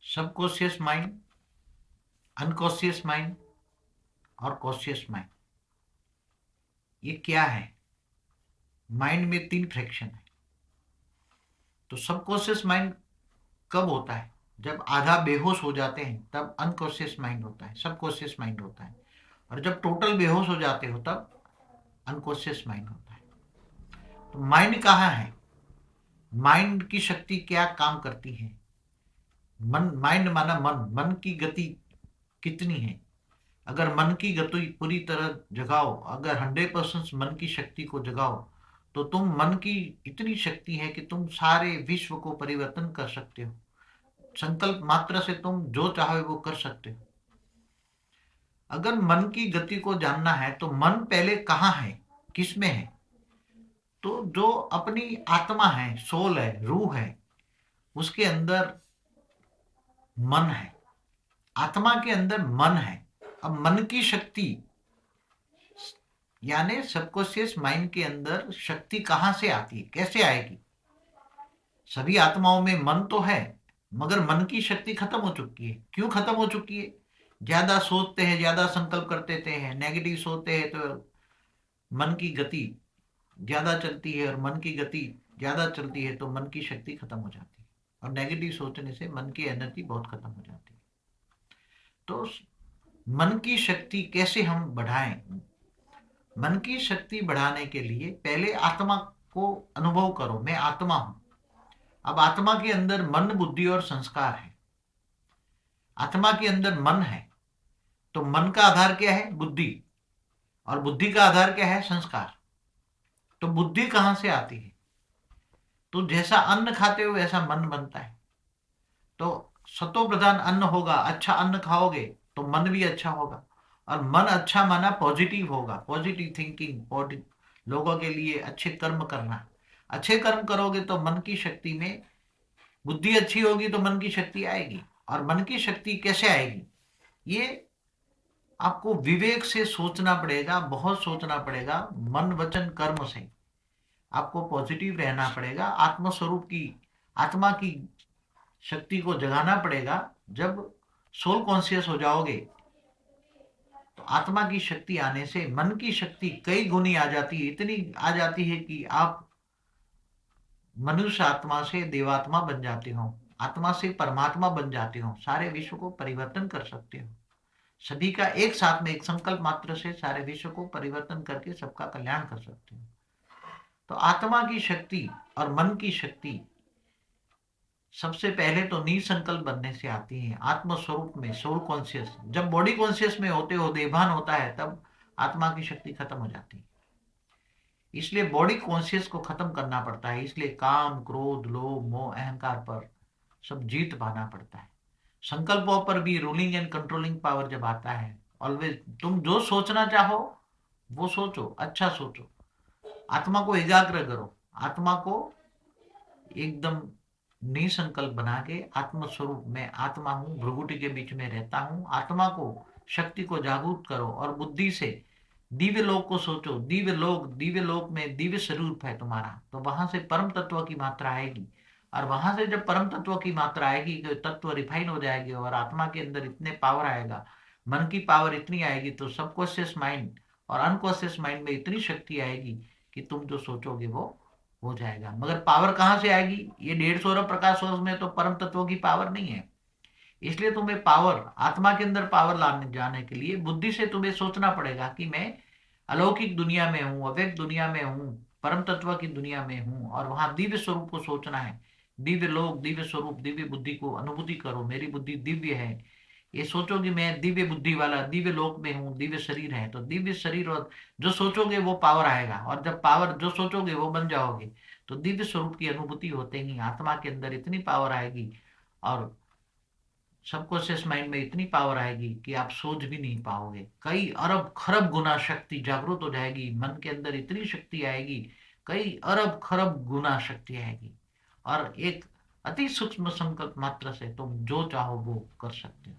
Subconscious mind, unconscious mind और conscious mind. ये क्या है? माइंड में तीन फ्रैक्शन है। तो सबकॉन्शियस माइंड कब होता है? जब आधा बेहोश हो जाते हैं तब अनकॉन्शियस माइंड होता है, सबकॉन्शियस माइंड होता है। और जब टोटल बेहोश हो जाते हो तब अनकॉन्शियस माइंड होता है। तो माइंड कहाँ है? माइंड की शक्ति क्या काम करती है? मन, माइंड माना मन, मन की गति कितनी है? अगर मन की गति पूरी तरह जगाओ, अगर 100% मन की शक्ति को जगाओ, तो तुम मन की इतनी शक्ति है कि तुम सारे विश्व को परिवर्तन कर सकते हो। संकल्प मात्र से तुम जो चाहे वो कर सकते हो। अगर मन की गति को जानना है तो मन पहले कहाँ है, किस में है? तो जो अपनी आत्मा है, सोल है, रूह है, उसके अंदर मन है। आत्मा के अंदर मन है। अब मन की शक्ति यानी सबकॉन्शियस माइंड के अंदर शक्ति कहां से आती है, कैसे आएगी? सभी आत्माओं में मन तो है, मगर मन की शक्ति खत्म हो चुकी है। क्यों खत्म हो चुकी है? ज्यादा सोचते हैं, ज्यादा संकल्प करते हैं, नेगेटिव सोचते हैं तो मन की गति ज्यादा चलती है, और मन की गति ज्यादा चलती है तो मन की शक्ति खत्म हो जाती है। और नेगेटिव सोचने से मन की एनर्जी बहुत खत्म हो जाती है। तो मन की शक्ति कैसे हम बढ़ाएं? मन की शक्ति बढ़ाने के लिए पहले आत्मा को अनुभव करो, मैं आत्मा हूं। अब आत्मा के अंदर मन, बुद्धि और संस्कार है। आत्मा के अंदर मन है, तो मन का आधार क्या है? बुद्धि। और बुद्धि का आधार क्या है? संस्कार। तो बुद्धि कहां से आती है? तो जैसा अन्न खाते हो वैसा मन बनता है। तो सतो प्रधान अन्न होगा, अच्छा अन्न खाओगे तो मन भी अच्छा होगा। और मन अच्छा माना पॉजिटिव होगा, पॉजिटिव थिंकिंग, लोगों के लिए अच्छे कर्म करना। अच्छे कर्म करोगे तो मन की शक्ति में, बुद्धि अच्छी होगी तो मन की शक्ति आएगी। और मन की शक्ति कैसे आएगी? ये आपको विवेक से सोचना पड़ेगा, बहुत सोचना पड़ेगा। मन वचन कर्म से आपको पॉजिटिव रहना पड़ेगा। आत्मस्वरूप की, आत्मा की शक्ति को जगाना पड़ेगा। जब सोल कॉन्शियस हो जाओगे तो आत्मा की शक्ति आने से मन की शक्ति कई गुनी आ जाती है, इतनी आ जाती है कि आप मनुष्य आत्मा से देवात्मा बन जाते हो, आत्मा से परमात्मा बन जाते हो, सारे विश्व को परिवर्तन कर सकते हो। सभी का एक साथ में, एक संकल्प मात्र से सारे विश्व को परिवर्तन करके सबका कल्याण कर सकते हो। तो आत्मा की शक्ति और मन की शक्ति सबसे पहले तो निसंकल्प बनने से आती है। आत्म स्वरूप में, सोल कॉन्शियस, जब बॉडी कॉन्शियस में होते हो, देभान होता है, तब आत्मा की शक्ति खत्म हो जाती है। इसलिए बॉडी कॉन्शियस को खत्म करना पड़ता है। इसलिए काम, क्रोध, लोभ, मोह, अहंकार पर सब जीत पाना पड़ता है। संकल्पों पर भी रूलिंग एंड कंट्रोलिंग पावर जब आता है, ऑलवेज तुम जो सोचना चाहो वो सोचो, अच्छा सोचो। आत्मा को एकाग्र करो, आत्मा को एकदम निसंकल्प बना के, आत्म स्वरूप में आत्मा हूं, भ्रुगुटी के बीच में रहता हूं, आत्मा को, शक्ति को जागरूक करो। और बुद्धि से दिव्य लोक को सोचो। दिव्य लोक, दिव्य लोक में दिव्य स्वरूप है तुम्हारा, तो वहां से परम तत्व की मात्रा आएगी। और वहां से जब परम तत्व की मात्रा आएगी तो तत्व रिफाइन हो जाएगी, और आत्मा के अंदर इतने पावर आएगा, मन की पावर इतनी आएगी, तो सबकॉन्शियस माइंड और अनकॉन्शियस माइंड में इतनी शक्ति आएगी कि तुम जो सोचोगे वो हो जाएगा। मगर पावर कहाँ से आएगी? ये 150 अरब प्रकाश वर्ष में तो परम तत्वों की पावर नहीं है। इसलिए तुम्हें पावर, आत्मा के अंदर पावर लाने जाने के लिए बुद्धि से तुम्हें सोचना पड़ेगा कि मैं अलौकिक दुनिया में हूँ, अव्यक्त दुनिया में हूँ, परम तत्व की दुनिया में हूँ, और वहां दिव्य स्वरूप को सोचना है। दिव्य लोक, दिव्य स्वरूप, दिव्य बुद्धि को अनुभूति करो। मेरी बुद्धि दिव्य है, ये सोचो कि मैं दिव्य बुद्धि वाला दिव्य लोक में हूँ, दिव्य शरीर है। तो दिव्य शरीर, और जो सोचोगे वो पावर आएगा, और जब पावर जो सोचोगे वो बन जाओगे। तो दिव्य स्वरूप की अनुभूति होते ही आत्मा के अंदर इतनी पावर आएगी, और सबकॉन्शियस माइंड में इतनी पावर आएगी कि आप सोच भी नहीं पाओगे। कई अरब खरब गुना शक्ति जागृत हो जाएगी। मन के अंदर इतनी शक्ति आएगी, कई अरब खरब गुना शक्ति आएगी। और एक अति सूक्ष्म संकल्प मात्र से तुम जो चाहो वो कर सकते हो।